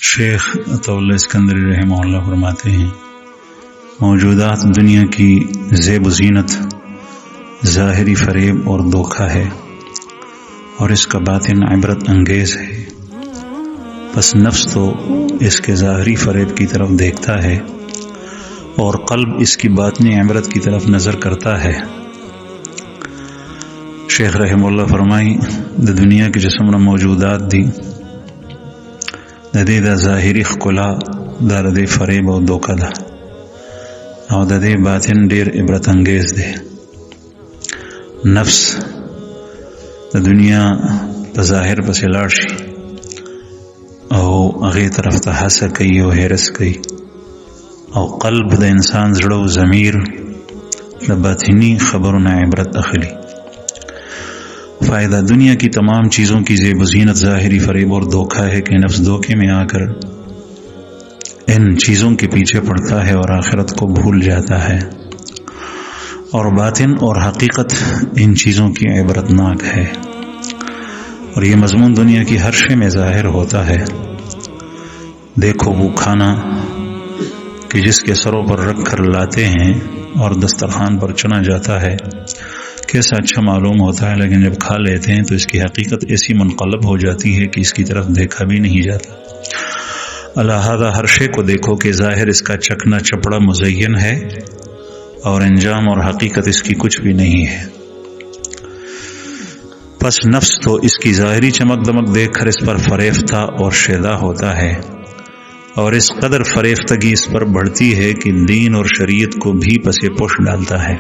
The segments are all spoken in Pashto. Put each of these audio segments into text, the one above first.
شیخ عطا اللہ اسکندری رحمہ اللہ فرماتے ہیں موجودات دنیا کی زیب و زینت ظاہری فریب اور دھوکہ ہے اور اس کا باطن عبرت انگیز ہے. پس نفس تو اس کے ظاہری فریب کی طرف دیکھتا ہے اور قلب اس کی باطنی عبرت کی طرف نظر کرتا ہے. شیخ رحمہ اللہ فرمائی د دنیا کی جسم موجودات دی د دې د ظاهري ښکلا دا د دې فریب او دوکه ده او د دې باطن ډیر عبرت انگیز دی. نفس د دنیا په ظاهر پسې لاړ شي او هغې طرف ته هڅه کوي او حرص کوي او قلب د انسان زړه او ضمیر د باطنی خبرونه عبرت اخلي. فائدہ دنیا کی تمام چیزوں کی زیب و زینت ظاہری فریب اور دھوکہ ہے کہ نفس دھوکے میں آ کر ان چیزوں کے پیچھے پڑتا ہے اور آخرت کو بھول جاتا ہے اور باطن اور حقیقت ان چیزوں کی عبرتناک ہے اور یہ مضمون دنیا کی ہر شے میں ظاہر ہوتا ہے. دیکھو وہ کھانا کہ جس کے سروں پر رکھ کر لاتے ہیں اور دسترخوان پر چنا جاتا ہے کیسا اچھا معلوم ہوتا ہے، لیکن جب کھا لیتے ہیں تو اس کی حقیقت ایسی منقلب ہو جاتی ہے کہ اس کی طرف دیکھا بھی نہیں جاتا. لہذا ہر شے کو دیکھو کہ ظاہر اس کا چکنا چپڑا مزین ہے اور انجام اور حقیقت اس کی کچھ بھی نہیں ہے. پس نفس تو اس کی ظاہری چمک دمک دیکھ کر اس پر فریفتہ اور شیدا ہوتا ہے اور اس قدر فریفتگی اس پر بڑھتی ہے کہ دین اور شریعت کو بھی پسے پوش ڈالتا ہے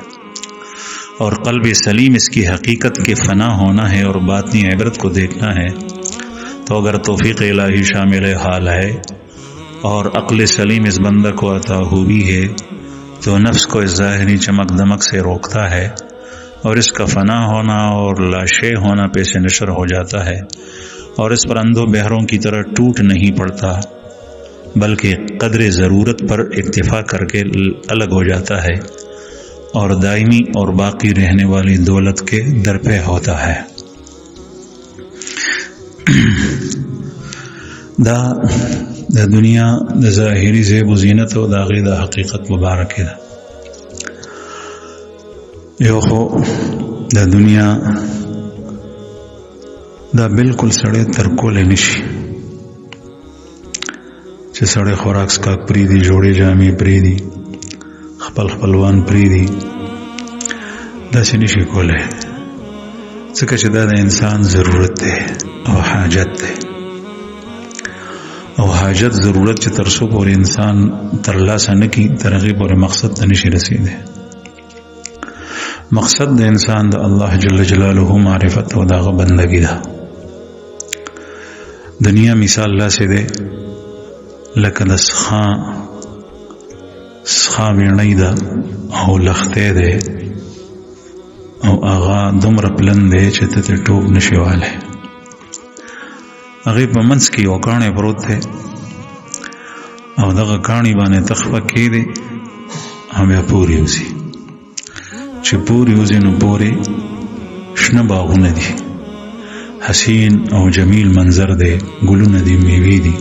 اور قلب سلیم اس کی حقیقت کے فنا ہونا ہے اور باطنی عبرت کو دیکھنا ہے. تو اگر توفیق الہی شامل حال ہے اور عقل سلیم اس بندہ کو عطا ہوئی ہے تو نفس کو اس ظاہری چمک دمک سے روکتا ہے اور اس کا فنا ہونا اور لاشے ہونا پیش نشر ہو جاتا ہے اور اس پر اندھوں بہروں کی طرح ٹوٹ نہیں پڑتا بلکہ قدر ضرورت پر اکتفا کر کے الگ ہو جاتا ہے اور دائمی اور باقی رہنے والی دولت کے درپے ہوتا ہے. دا دنیا دا ظاہری زیب و زینت و دا غیر دا حقیقت مبارک دا یو خو دا دنیا دا بالکل سڑے ترکول نشی چه سڑے خوراک سکاک پریدی جوڑے جامی پریدی خپل خپلوان پریدی داسې نشي کولی ځکه چې دا د انسان ضرورت دی او حاجت دی او حاجت ضرورت چې تر څو پورې انسان ترلاسه نه کړي تر هغې پورې مقصد ته نشي رسېدی. مقصد د انسان د الله جل جلاله معرفت او د هغه بندګي ده. دنیا مثال داسې دی لکه د سخا ویڼی ده او لختی دی او هغه دومره پلن دی چې ته ترې ټوپ نشي والی. هغې په منځ کې یو کاڼی پروت دی او دغه کاڼي باندې ته خپه کېدې او بیا پورې وځي. چې پورې وځي نو پورې شنه باغونه دي، حسین او جمیل منظر دی، ګلونه دي، میوې دي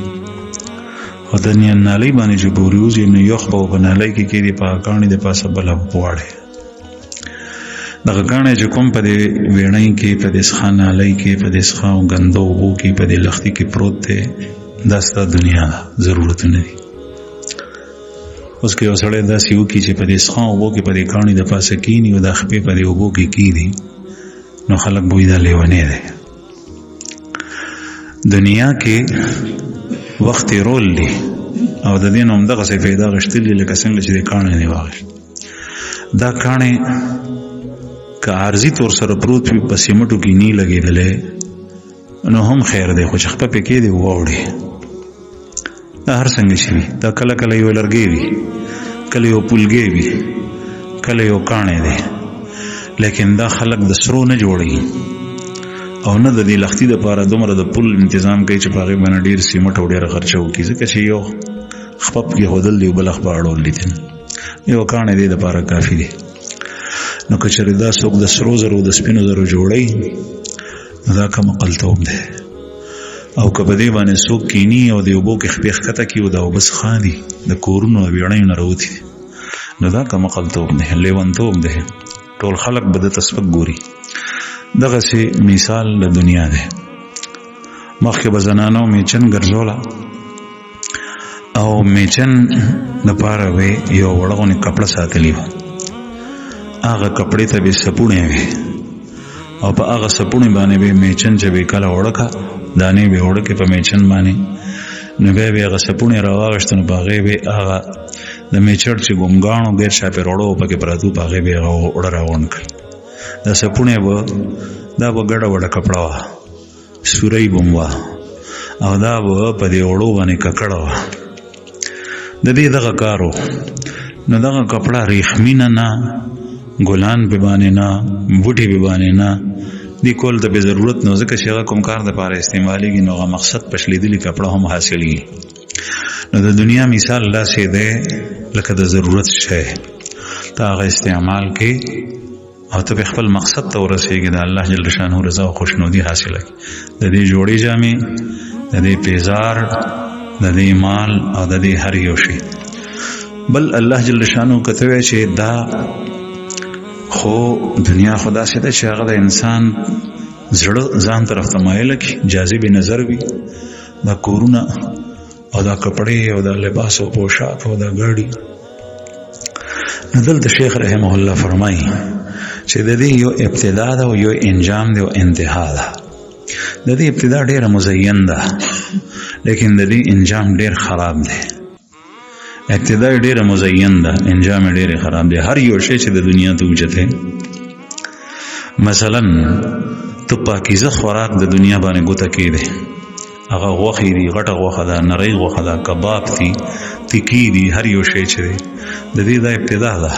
او د نالۍ باندې چې پورې وځي نو یخ به په نالۍ کې کېدې په هغه کاڼي د پاسه بله غواړې. دغه کاڼی چې کوم په دې ویڼۍ کې په دې سخا نالۍ کې په دې سخا او ګندو اوبو کې په دې لښتي کې پروت دی دا ستا دنیا ده، ضرورتونه دي. اوس که یو سړی داسې وکړي چې په دې سخا اوبو کې په دې کاڼي د پاسه کښېني او دا خپې په دې اوبو کې کېږدي نو خلک به وایي دا لیونی دی. دنیا کې وخت رول دی او د دې نه همدغسې فایده اخیستل دي لکه څنګه چې دې کاڼی نه واخیست. دا کاڼی که عارضي طور سره پروت وي په سیمټو کې نی لګېدلی نو هم خیر دی، خو چې خپه پې کېدې واوړې دا هر څنګه شي وي. دا کله کله یو لرګی وي، کله یو پلګی وي، کله یو کاڼی دی، لیکن دا خلک د سرو نه جوړوي او نه د دې لښتي دپاره دومره د پل انتظام کوي چې په هغې باندې ډېر سیمټ او ډېره خرچه وکړي ځکه چې یو خپه پکې ښودل دی او بله خپه اړول دي ته یو کاڼی دې دپاره کافي دی. نو که چېرې دا څوک د سرو زرو د سپینو زرو جوړوي نو دا کوم عقلتوب دی. او کبدی باندې څوک کینی او د اوبو کې خپېخ کته کی او دا وبس خالي د کورونو بیړۍ نه راوتی نو دا کوم قلتوب نه لیونتوب ده ټول خلق بده تسبق ګوري. دغه سي مثال د دنیا ده. مخکې بزنانو میچن ګرځولا او میچن د پاره وی یو وړغونی کپڑا ساتلی و. هغه کپڑے ته به سپونه وي او په هغه سپونه باندې به میچن چې به کله وړکا دانه به وړکه په میچن باندې نو به هغه سپونه راوغشتنه باغې به هغه د میچر چې ګمګانو غیر شاپه وړو په کې پراتو باغې به وړ راوون کړ. د سپونه و دا وګړه وړه کپڑا وا سوري بوموا او دا و په دې وړو باندې ککړه وا. د دې دغه کارو نو دغه کپڑا ریخمینه نه ګلان به باندې نه بوټي به باندې نه دی کول ته به ضرورت نو ځکه چې هغه کوم کار د پاره استعمالېږي نو هغه مقصد پښلیدلی کپڑا هم حاصلېږي. نو د دنیا مثال لا سي ده لکه د ضرورت شی ته هغه استعمال کې او ته خپل مقصد ته ورسېږي د الله جل شانه رضا او خوشنودي حاصله کی. د دې جوړې جامې د دې پیزار د دې مال او د دې هر یو شی بل الله جل شانه کته چې دا خو دنیا خدا سي ده چې هغه د انسان زړه ځان طرف ته مایل کی جاذب نظر وي دا کورونه او دا کپڑے او دا لباس او پوشاک او دا ګاډي. دلته شیخ رحمه الله فرمایي چې د دې یو ابتدا ده او یو انجام ده او انتها ده. د دې ابتدا ډیره مزین ده لیکن د دې انجام ډیر خراب ده. ابتدا ډیره مزین ده انجام ډیر خراب ده. هر یو شی چې د دنیا ته وجته مثلا تو پاکیزه خوراک د دنیا باندې ګوته کېده هغه غوخې دي غټه غوخه ده نری غوخه ده کباب دي تکی دي هر یو شی چې دی د دې د ابتدا ده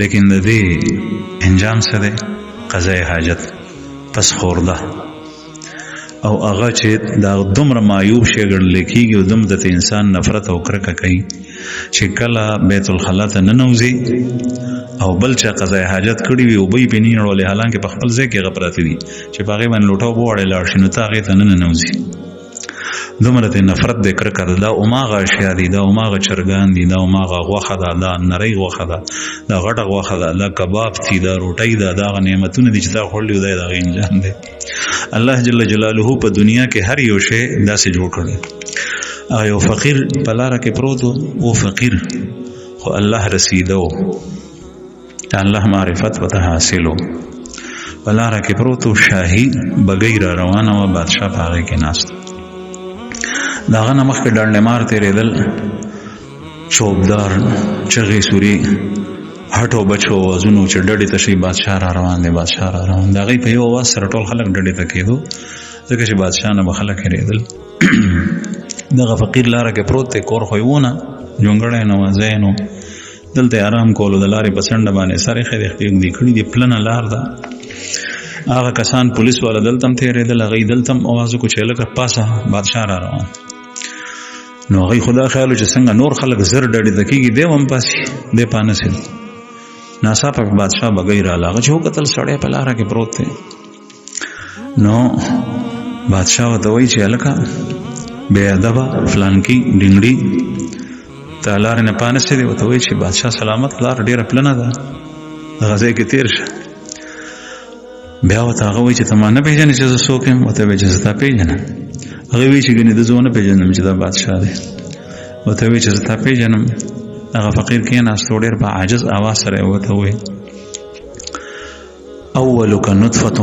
لیکن د دې انجام څه دی قضای حاجت پس خورده او هغه چې دا دومره معیوب شی ګڼل کېږي او دومره د انسان نفرت او کرکه کوي چې کله بیت الخلا ته ننوځي او بل چا قضای حاجت کړي وي او به پنی نړولې حالانکه په خپل ځای کې غپراتی دي چې باغې باندې لوټاو بوړې لاړ شي نو تا هغې ته ننوځي دومره ته نفرت د کرکه ده. دا اوماغه اشیا دي دا اوماغه چرګان دي دا اوماغه غوښه ده دا نری غوښه ده دا غټه غوښه ده دا کباب دي دا روټۍ ده دا نعمتونه دي چې تا خوړلي دی دا انجام دی. الله جل جلاله په دنیا کې هر یو شی داسې جوړ کړی. یو فقیر په لاره کې پروت و فقیر خو الله رسیدو الله معرفت وته حاصلو په لاره کې پروت و شاهي بګۍ را روانه و بادشاه په هغې کې ناست داغه نه مخکې ډنډمار تېرېدل چوبدار چغې سوري هټو بچو وزونو چې ډډې ته شي بادشاه را روان دی بادشاه را روان د هغې په یو اواز سره ټول خلک ډډې ته کېدو ځکه چې بادشاه نه به خلک هېرېدل. دغه فقیر لاره کې پروت دی کور خو یې وونه جونګړی نه وځی نو دلته آرام کولو د لارې په څنډه باندې سر یې خدي کړي دي پلنه لار ده. هغه کسان پولیس والا دلته هم تېرېدل هغوی دلته هم اواز وکړو چې لکه پاسه بادشاه را روان نو هغوی خو دا خیال چې څنګه نور خلک زر ډډې ته کېږي دی هم پاسې دی پانسېد ناڅاپه بادشاه بګۍ راله هغه چې وکتل سړی په لاره کې پروت دی نو بادشاه ورته وایي چې هلکه بې ادبه فلانکي ډنګړي ته لارې نه پانسېدې ورته وایي چې بادشاه سلامت لار ډېره پلنه ده هغه ځای کې تېر شه. بیا ورته هغه وایي چې ته ما نه پېژنې چې زه څوک یم ورته وایي چې زه تا پېژنم هغه وایي چې ګنې ده زه ونه پېژنم چې دا بادشاه دی ورته وایي چې زه تا پېژنم. هغه فقیر کېناست ډېر په عاجز اواز سره یې ورته وایي اولک نطفة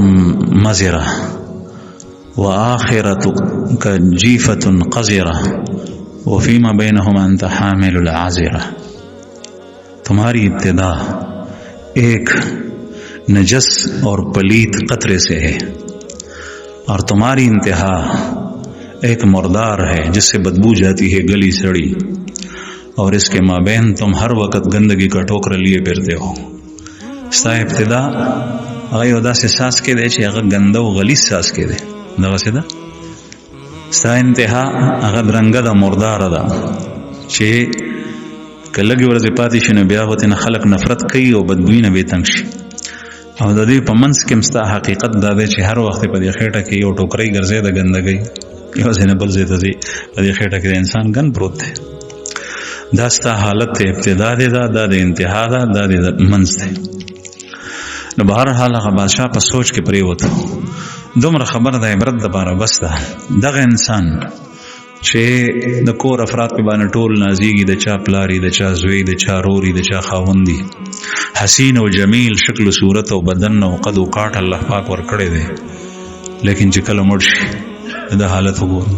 مزرة وآخرتك جیفة قذرة وفيما بينهما انت حامل العذرة. تمہاری ابتدا ایک نجس اور پلیت قطرے سے ہے اور تمہاری انتہا ایک مردار ہے جس سے بدبو جاتی ہے گلی سڑی اور اس کے مابین تم ہر وقت گندگی کا ٹوکرا لیے پھرتے ہو. ستا ابتدا هغه یو داسې ساس کې دی چې هغه ګنده او غلیظ ساس کې دی دغسې ده. ستا انتها هغه درنګه ده مرداره ده چې که لږې ورځې پاتې شي نو بیا به ترې نه خلک نفرت کوي او بدبویي نه بې تنګ شي. او د دې په منځ کې هم ستا حقیقت دا دی چې هر وخت په دې خېټه کې یو ټوکرۍ ګرځې د ګندګۍ یو ځای نه بل ځای ته ځي، په دې خېټه کې د انسان ګن پروت دی. دا ستا حالت ته ابتدا دی، دا د انتها ده، دا د منځ دی. نو بهرحال هغه بادشاه په سوچ کې پرېوته. دومره خبره د عبرت دپاره بس ده. دغه انسان چې د کور افراد په باندې ټول نازیږي، د چا پلاری، د چا زوی، د چا روري، د چا خاوندي، حسین او جمیل شکل و صورت او بدن او قد او کاټ الله پاک ورکړی دی، لیکن چې کله مړ شي د حالت وګورو.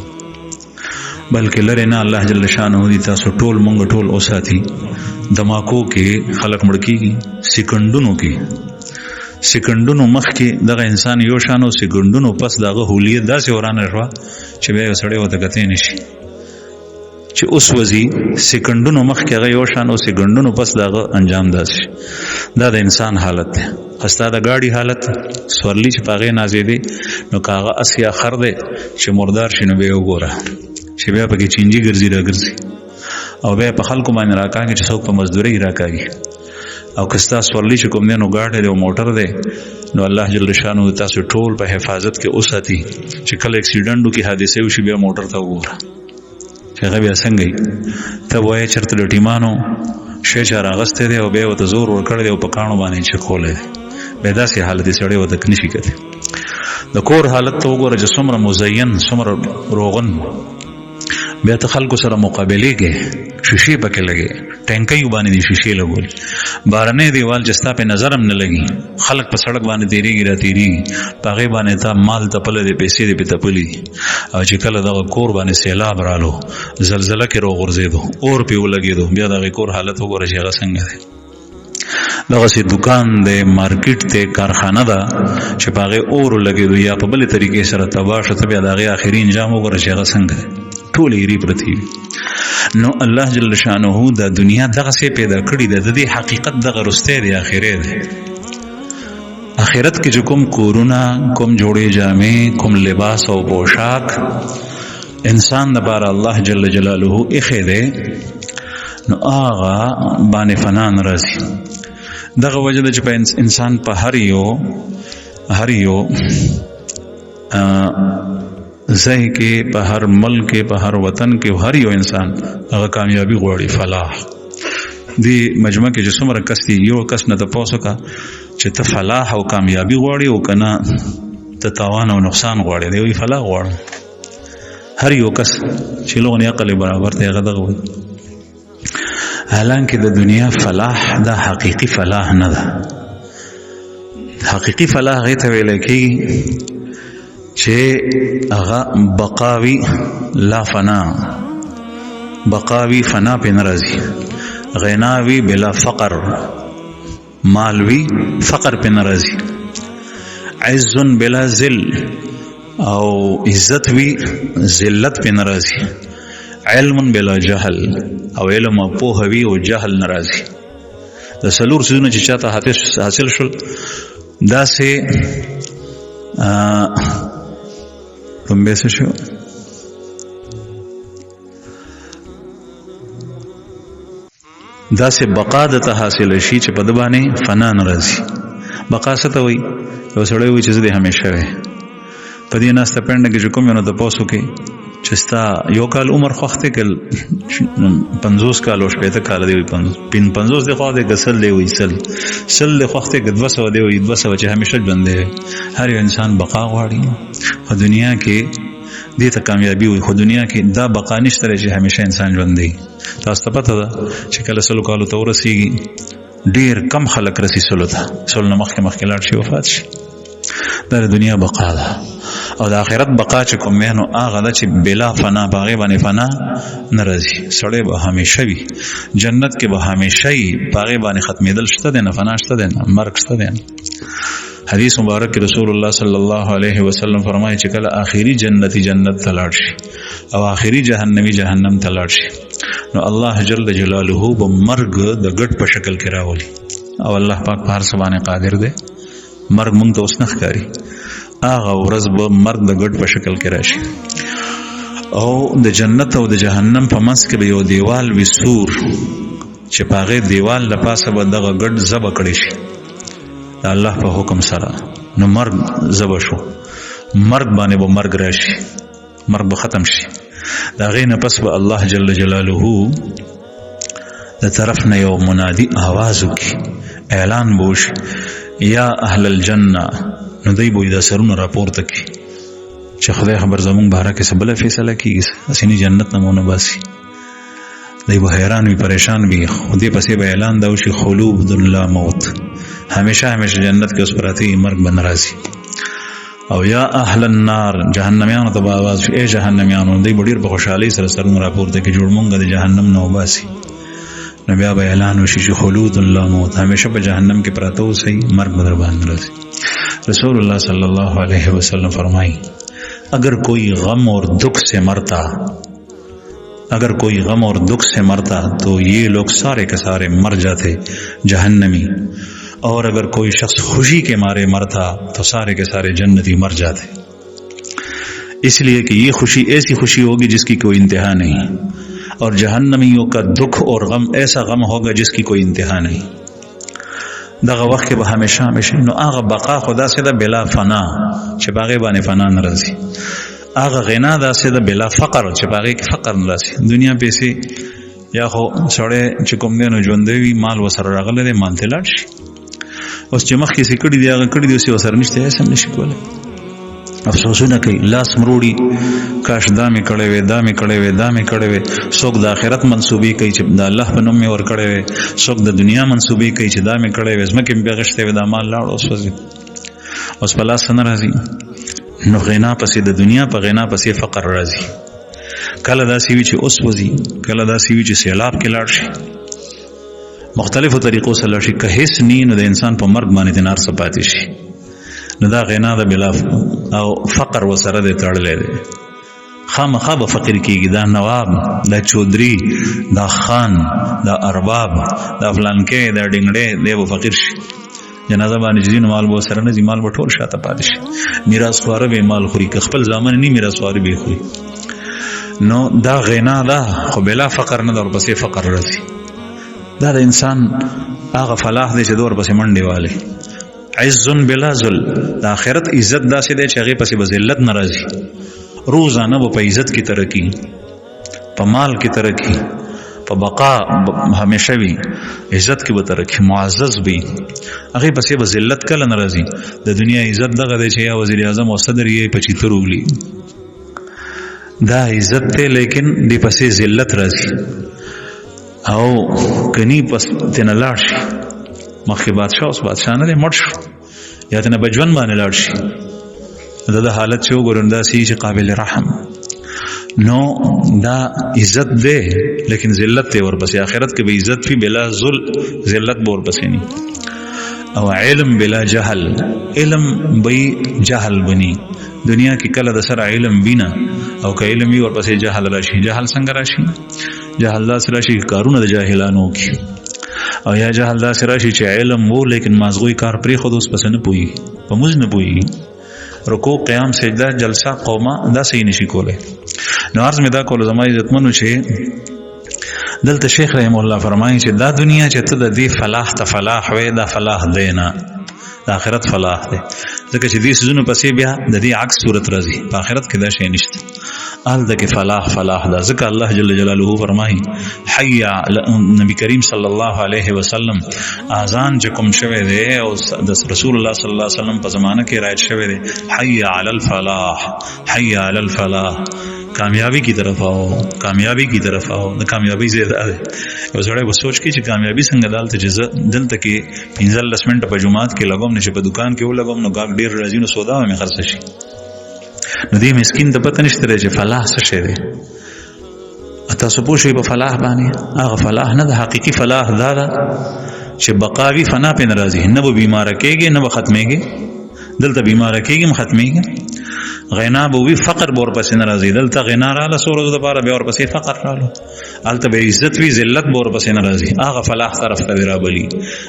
بلکې لرې نه، الله جل شانه دي تاسو ټول مونږ ټول اوساتي. دماکو کې خلق مړ کېږي، سکندونو کې، سکندونو مخکې دغه انسان یو شان او سکندونو پس دغه هولیت داسې ورانه شوه چې بیا یو سړی ورته کتلی نه شي چې اوس وځي. سکندونو مخکې هغه یو شان او سکندونو پس دغه انجام داسې. دا د انسان حالت دی. خستا د ګاډي حالت سورلی چې په هغې نازېدې، نو که هغه اس یا خر دی چې مردار شي، نو بیا یې وګوره چې بیا پکې چینجي ګرځي راګرځي، او بیا په خلکو باندې راکاږي چې څوک په مزدورۍ راکاږي. او که ستا سورلی چې کوم دی نو ګاډی دی او موټر دی، نو الله جل شانه تاسو ټول په حفاظت کې اوساتي چې کله اکسیډنټ وکړي، حادثه وشي، بیا موټر ته وګوره چې هغه بیا څنګه وي. ته وایې چېرته د ټیمانو شی چا راغستی دی او بیا ورته زور ورکړی دی او په کاڼو باندې یې چکولی دی، بیا داسې حالت یې سړی ورته نه شي کولی. د کور حالت ته وګوره چې څومره مزین، څومره روغن. بیا ته خلکو سره مقابلې کې شیشې پکې لګې، ټینکیو باندې دي شیشې لګول، بارنی دیوال چې ستا په نظر هم نه لګي، خلک په سړک باندې تېرېږي را تېرېږي، په هغې باندې تا مال تپلی دی، پیسې دې پې تپلي دي. او چې کله دغه کور باندې سیلاب رالو، زلزله کې راغورځېدو، اور پې ولګېدو، بیا دغه کور حالت وګوره چې هغه څنګه دی. دغسې دکان دی، مارکیټ دی، کارخانه ده چې په هغې اور ولګېدو یا په بلې طریقې سره تباه شو، ته بیا د هغې آخري انجام وګوره چې هغه څنګه دی. ټول ایرې پرتې وي. نو الله جل شانه دا دنیا دغسې پیدا کړې ده، د دې حقیقت دغه رستی دی، آخرې دی. آخرت کې چې کوم کورونه، کوم جوړې جامې، کوم لباس او پوشاک انسان دپاره الله جل جلاله ایښی دی، نو هغه باندې فنا نه راځي. دغه وجه ده چې په انسان په هر یو ځای کې، په هر ملک کې، په هر وطن کې، هر یو انسان هغه کامیابی غواړي، فلاح. دې مجمع کې چې څومره کس دي، یو کس نه تپوس وکړه چې ته فلاح او کامیابی غواړي او که نه ته تاوان او نقصان غواړي. دی وایي فلاح غواړم. هر یو کس چې لغونې عقل برابر دی هغه دغه وایي. حالانکه د دنیا فلاح دا حقیقي فلاح نه ده. حقیقي فلاح هغې ته ویلی کېږي چې هغه بقاوي لا فنا، بقاوي فنا پې نه راځي، غناوي بلا فقر، مالوي فقر پې نه راځي، عز بلا ذل، او عزت وي ذلت پې نه راځي، علم بلا جهل، او علم او پوهه وي او جهل نه راځي. د څلور څیزونه چې چاته حاصل شول، داسې لومبی څه شو؟ داسې بقا دته حاصله شي چې په ده باندې فنا نه راځي. بقا څه ته وایي؟ یو سړی وایي چې زه دې همیشه وی. په دې ناسته پنډه کې چې کوم یو نه تپوس وکړي چې ستا یو کال عمر خوښ دی که 50 کال او 60 کاله دی، وایي 50 دی خوښ دی که 100 دی، وایي 100 دی خوښ دی که 200 دی، وایي 200 چې همیشه ژوند دی. هر یو انسان بقا غواړي. خو دنیا کې دې ته کامیابي وي، خو دنیا کې دا بقا نشته چې همیشه انسان ژوند دی. تاسو ته پته ده چې کله 100 کالو ته ورسېږي، ډېر کم خلک رسي 100 ته، 100 نه مخکې لاړ شي، وفات شي. دا د دنیا بقا ده. او د آخرت بقا چې کوم وی، نو هغه ده چې بلا فنا، په هغې باندې فنا نه راځي. سړی به همیشه وي، جنت کې به همیشه وي، په هغې باندې ختمېدل شته دی نه، فنا شته دی نه، مرګ شته دی نه. حدیث مبارک کې رسول الله صلی الله علیه وسلم فرمایي چې کله آخري جنتی جنت ته لاړ شي او آخري جهنمی جهنم ته لاړ شي، نو الله جل جلاله به مرګ د ګډ په شکل کې راولي. او الله پاک په هر څه باندې قادر دی. مرګ مونږ ته اوس نه ښکاري، هغه ورځ به مرګ د ګډ په شکل کې راشي. او د جنت او د جهنم په منځ کې به یو دیوال وي، سور، چې په هغې دیوال له پاسه به دغه ګډ ذبح کړی شي د الله په حکم سره. نو مرګ ذبح شو، مرګ باندې به مرګ راشي، مرګ به ختم شي. دا غي نه پس به الله جل جلاله د طرف نه یو منادي आवाज وکي، اعلان بوش یا اهل الجنه، نو دوی به دا سرونه راپورته کی چې خدای خبر زمون باره کې څه بل فیصله کیږي، اسینی جنت نه مونږ باسي. دوی به حیران وي، پریشان وي، خدای پسې به اعلان دا وشي خلود لا موت، همیشه همیشه جنت کې اوس پراتی مرګ به ناراضي. او یا اهل النار، جهنميانو ته به आवाज شي اے جهنميانو، دوی به ډیر په خوشحالي سره سرونه راپورته کی جوړ مونږ د جهنم نه وباسي. نو بیا به اعلان وشي چې خلود لا موت، همیشه په جهنم کې پراته اوسئ، مرګ به در باندې راځي. رسول اللہ صلی اللہ علیہ وسلم فرمائی اگر کوئی غم اور دکھ سے مرتا تو یہ لوگ سارے کے سارے مر جاتے جہنمی، اور اگر کوئی شخص خوشی کے مارے مرتا تو سارے کے سارے جنتی مر جاتے، اس لیے کہ یہ خوشی ایسی خوشی ہوگی جس کی کوئی انتہا نہیں، اور جہنمیوں کا دکھ اور غم ایسا غم ہوگا جس کی کوئی انتہا نہیں. دغه وخت کې به همیشه نو هغه بقا خدا سره بلا فنا چې باغې باندې فنا ناراضي، هغه غنا دا سره بلا فقر چې باغې کې فقر ناراضي. دنیا پیسې یا خو سړی چې کوم دی نو ژوندې وي، مال وسره راغلی دی، مال ته لاړ شي. اوس چې مخکې سې کړي دی هغه کړي دی، اوس وسره نشته، هیڅ هم نشي کولی. افسوسونه کوي، لاس مروړي، کاش دا مې کړی وې، دا مې کړی وې، دا مې کړی وې. څوک د آخرت منصوبې کوي چې د الله په نوم مې ور کړی وې، څوک د دنیا منصوبې کوي چې دا مې کړی وې، ځمکې مې بغښتې وې، دا مال لاړ اوس وځي، اوس په لاس نه راځي. نو غنا پسې د دنیا په غنا پسې فقر راځي. کله داسې وي چې اوس وځي، کله داسې وي چې سیلاب کې لاړ شي، مختلفو طریقو سره لاړ شي. که هیڅ نی نو د انسان په مرګ باندې د نار څه پاتې شي. نو دا غنا د بلا او فقر وسره د تړلې ده، خامخا به فقیر کیږي. دا نواب، دا چودري، دا خان، دا ارباب، دا فلانکې، دا ډنګړې، دی به فقیر شي. جنازه باندې چې ځینو مال به سره نه ځي، مال به ټول شاته پاتې شي. میراث خواره به مال خوري، که خپل زامن نه میراث خواره به خوري. نو دا غنا ده، خو بلا فقر نه، در پسې فقر راځي. دا د انسان هغه فلاح دی چې دور پسې منډې والي. عز بلا ذل، د آخرت عزت داسې دی چې هغې پسې به ذلت نه راځي. روزانه به په عزت کې ترقي، په مال کې ترقي، په بقا همیشه وي، عزت کې به ترقي، معزز وي، هغې پسې به ذلت کله نه راځي. د دنیا عزت دغه دی چې یا وزیر اعظم او صدر یې په چیتر وولي، دا عزت دی، لیکن دې پسې ذلت راځي. او کني پس تېنه لاړ شي، مخکې بادشاه اوس بادشاه نه دی، مړ شو، یا تېنه به ژوند باندې لاړ شي، د حالت چې وګورو داسې چې قابل رحم. نو دا عزت دی، لیکن ذلت دی ورپسې. آخرت کې به عزت وي بلا ذل، ذلت به ورپسې ني. او علم بلا جهل، علم به جهل بني. دنیا کې کله د سره علم بینا او که علم وي ورپسې جهل راشي. جهل څنګه راشي؟ جهل داسې راشي کارونه د جاهلانو کې، او یا جهل داسې راشي چې علم وو لیکن مازغوی کار پرېښود، اوس پسې نه پوهېږي، په موږ نه پوهېږي، رکوع قیام سجده جلسه قومه دا صحیح نشي کولی. نو عرض مې دا کولو زما عزتمنو چې دلته شیخ رحم الله فرمایي چې دا دنیا چې ته د دې فلاح ته فلاح وې، دا فلاح دی نه، د آخرت فلاح دی. ځکه چې دې سيزونو پسې بیا د دې عکس صورت راځي، په آخرت کې دا شی نشته. هلته کې فلاح دا. ځکه الله جل جلاله فرمایي حي، نبی کریم صلی الله علیه وسلم اذان چې کوم شوی دی او د رسول الله صلی الله علیه وسلم په زمانه کې رایت شوی دی، حي علی الفلاح، حي علی الفلاح، کامیابی کی طرف آؤ، کامیابی کی طرف آؤ. د کامیابی زیاده ده. یو سړی به سوچ کې چې کامیابی څنګه دالته چې دلته کې 15 منټه په جمعات کې لګوم، نشه په دکان کې ولګوم، نو ګاګ ډیر راځي، نو سودا مې خرڅ شي. نو دې مسکین ته پته نشته چې فلاح څه شی دی. تاسو پوه شئ په فلاح باندې. هغه فلاح نه د حقيقي فلاح دا ده چې بقاوي فنا په ناراضي، نه به بیمار کېږي، نه به ختمېږي. دلته بیمار کېږي، ختمېږي. غنا به وي، فقر به ورپسې نه راځي. دلته غنا راله څو ورځو دپاره، بیا ورپسې فقر راله. هلته به عزت وي، ذلت به ورپسې نه راځي. هغه فلاح طرف ته رابلي.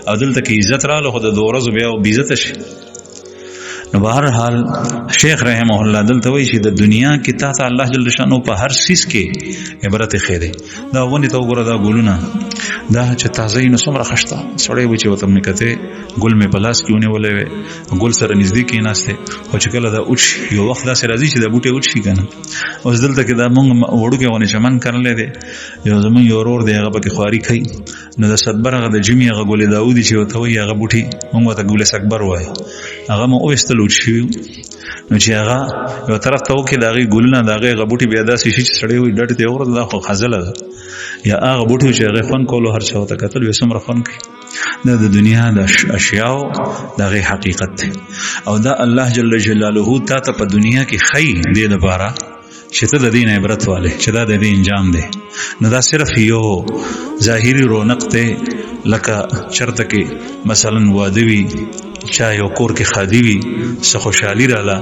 او دلته کې عزت راله، خو د 2 ورځو بیا بې عزته شي. بہرحال شیخ رحمه الله دلته وایي چې د دنیا کې تا ته الله جل شانو په هر سیس کې عبرت خیره. دا ونی ته وګوره، دا ګلونه دا چې تازه نو څومره خشته سړی وي چې وته مې کته ګل مې پلاس کیونه ولې ګل سره نږدې کې ناشته او چې کله دا اوچ یو وخت دا سره راځي چې دا بوټي اوچ شي کنه. اوس دلته کې دا مونږ وړو کې ونه چمن کړلې دي، یو زمون یو ورور دی هغه پکې خواري کوي، نو د صدبرغه د جمی هغه ګل داودي چې وته وي هغه بوټي مونږ ته ګل سکبر وای، هغه مو اوستل اوچ شي، نو چې هغه یو طرف ته وکي دا غي ګلونه دا غي غبوټي بیا داسې شي چې سړی وي ډټ دی اور دا خو خزله ده یا هغه بوټي چې هغه فن کولو هر څه ته قتل وسمره فن کوي. د دنیا د اشیاء دا غي حقیقت ده، او دا الله جل جلاله تا ته په دنیا کې خی دی لپاره چې ته د دین عبرت والے چې دا د دین انجام ده. نو دا صرف یو ظاهری رونق ته، لکه چرته کې مثلا واده وی چا یو کور کې خادي وي څه خوشحالي رااله،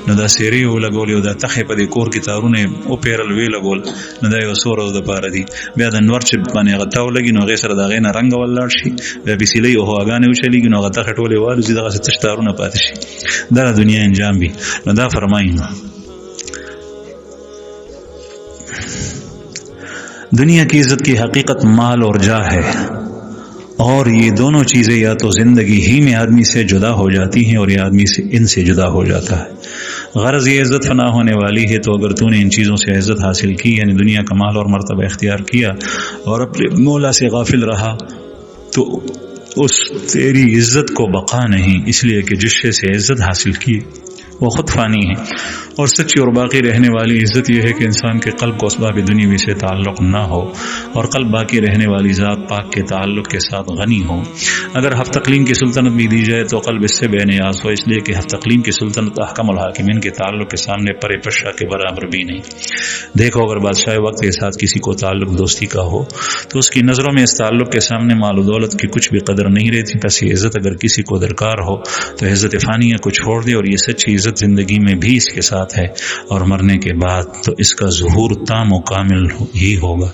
نو دا سیری ولګول یو دا تخې په دې کور کې تارونه او پیرل وی لګول، نو دا یو سور د پاره دی. بیا د نور چې باندې غتاو لګي نو غي سره دا غینه رنگ ولړ شي، بیا بسیلې او هواګانې وشلېږي نو غته خټولې واره زیاده غسه تشتارونه پاتې شي. دا د دنیا انجام وي. نو دا فرمایي دنیا کی عزت کی حقیقت مال اور جاہ ہے، اور یہ دونوں چیزیں یا تو زندگی ہی میں آدمی سے جدا ہو جاتی ہیں اور یہ آدمی سے ان سے جدا ہو جاتا ہے. غرض یہ عزت فنا ہونے والی ہے، تو اگر تو نے ان چیزوں سے عزت حاصل کی یعنی دنیا کا مال اور مرتبہ اختیار کیا اور اپنے مولا سے غافل رہا تو اس تیری عزت کو بقا نہیں، اس لیے کہ جس سے عزت حاصل کی وہ خود فانی ہے. اور سچی اور باقی رہنے والی عزت یہ ہے کہ انسان کے قلب کو اسباب دنیوی سے تعلق نہ ہو اور قلب باقی رہنے والی ذات پاک کے تعلق کے ساتھ غنی ہو. اگر ہفت تقلیم کی سلطنت بھی دی جائے تو قلب اس سے بے نیاز ہو، اس لیے کہ ہفت تقلیم کی سلطنت احکم الحاکمین کے تعلق کے سامنے پرے پشا کے برابر بھی نہیں. دیکھو اگر بادشاہ وقت کے ساتھ کسی کو تعلق دوستی کا ہو تو اس کی نظروں میں اس تعلق کے سامنے مال و دولت کی کچھ بھی قدر نہیں رہتی. ایسی عزت اگر کسی کو درکار ہو تو عزت فانیہ کو چھوڑ دے، اور یہ سچی عزت زندگی میں بھی اس کے ساتھ ہے اور مرنے کے بعد تو اس کا ظہور تام و کامل ہی ہوگا.